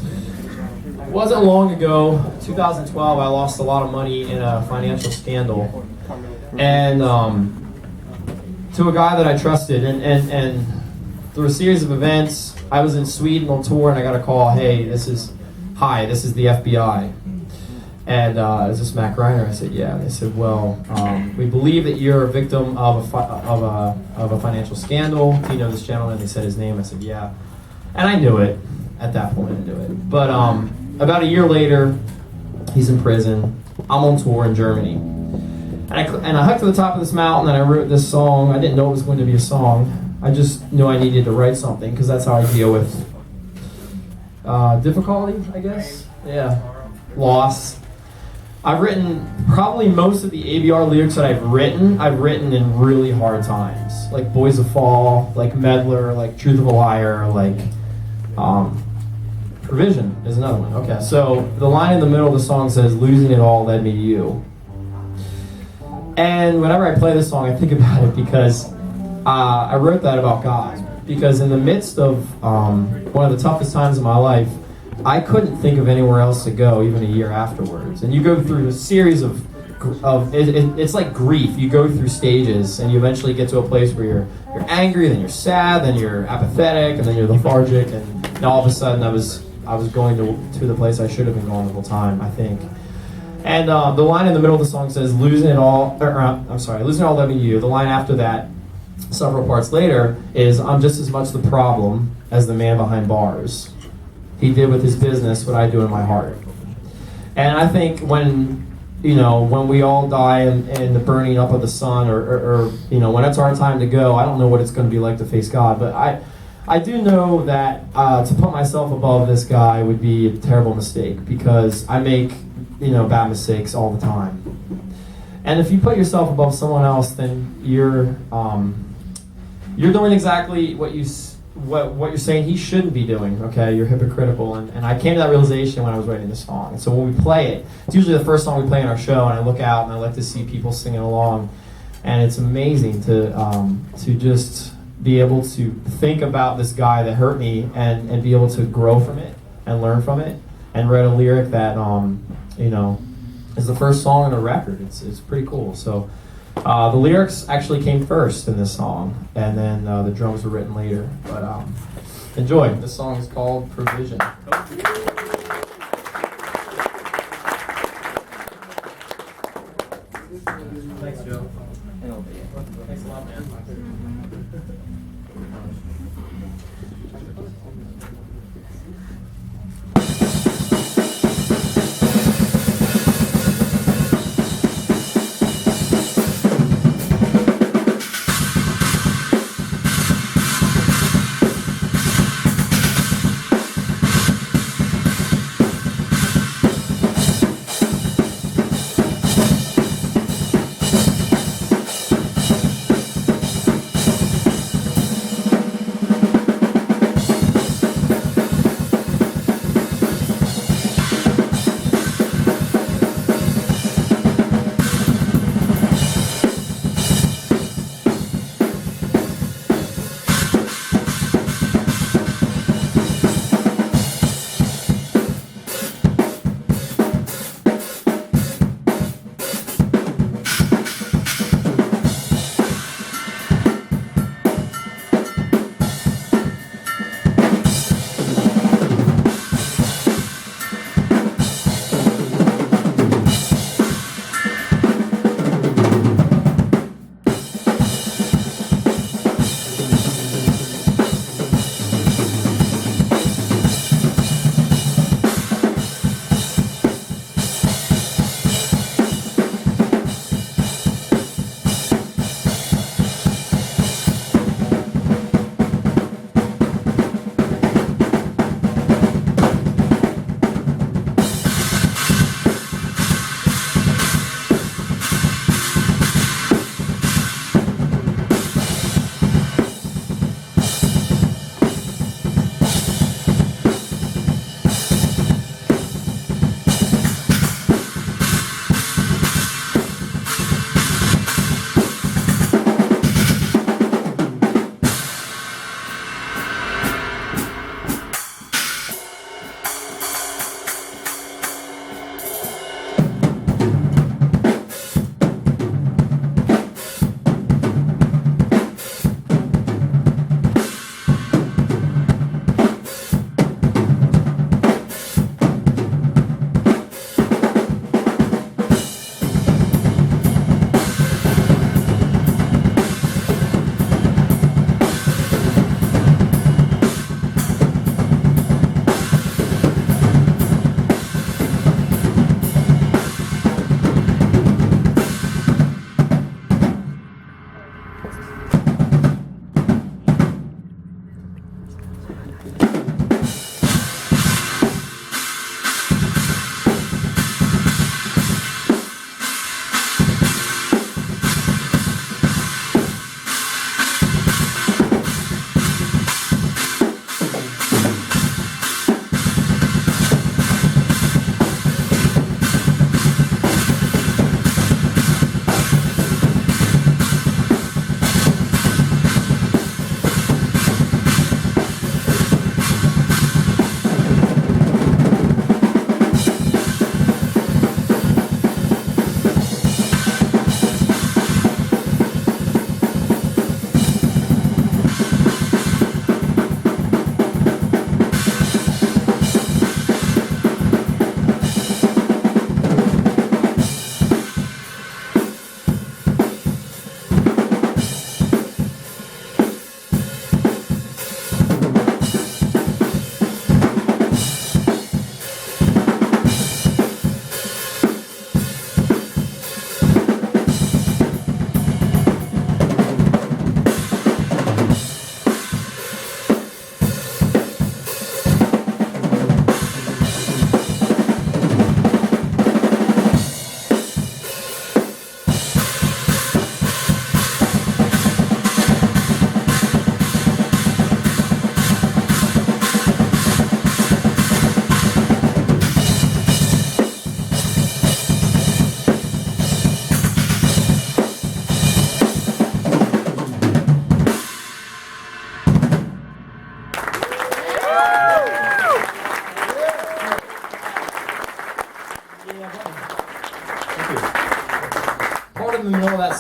It wasn't long ago, 2012, I lost a lot of money in a financial scandal. And to a guy that I trusted. And through a series of events, I was in Sweden on tour and I got a call, hey, this is the FBI. And is this Matt Greiner? I said, yeah. And they said, well, we believe that you're a victim of a financial scandal. Do you know this gentleman? They said his name. I said, yeah. And I knew it at that point. I knew it. But about a year later, he's in prison. I'm on tour in Germany. And I hiked to the top of this mountain and I wrote this song. I didn't know it was going to be a song. I just knew I needed to write something because that's how I deal with difficulty, I guess. Yeah. Loss. I've written probably most of the ABR lyrics that I've written in really hard times. Like Boys of Fall, like Meddler, like Truth of a Liar, like Provision is another one. Okay, so the line in the middle of the song says, losing it all led me to you. And whenever I play this song, I think about it because I wrote that about God. Because in the midst of one of the toughest times of my life, I couldn't think of anywhere else to go even a year afterwards. And you go through a series of it's like grief. You go through stages and you eventually get to a place where you're angry, then you're sad, then you're apathetic, and then you're lethargic, and all of a sudden I was going to the place I should have been going the whole time, I think. And the line in the middle of the song says, losing it all led me to you. The line after that, several parts later, is I'm just as much the problem as the man behind bars. He did with his business what I do in my heart. And I think when we all die in the burning up of the sun, or when it's our time to go, I don't know what it's going to be like to face God, but I do know that to put myself above this guy would be a terrible mistake, because I make bad mistakes all the time. And if you put yourself above someone else, then you're doing exactly what you're saying he shouldn't be doing. Okay, you're hypocritical, and I came to that realization when I was writing this song. And so when we play it, it's usually the first song we play in our show, and I look out and I like to see people singing along, and it's amazing to just be able to think about this guy that hurt me and be able to grow from it and learn from it, and write a lyric that is the first song on the record. It's pretty cool. So. The lyrics actually came first in this song, and then the drums were written later. But enjoy. This song is called Provision. Thanks, Joe. Thanks a lot, man. in the middle of that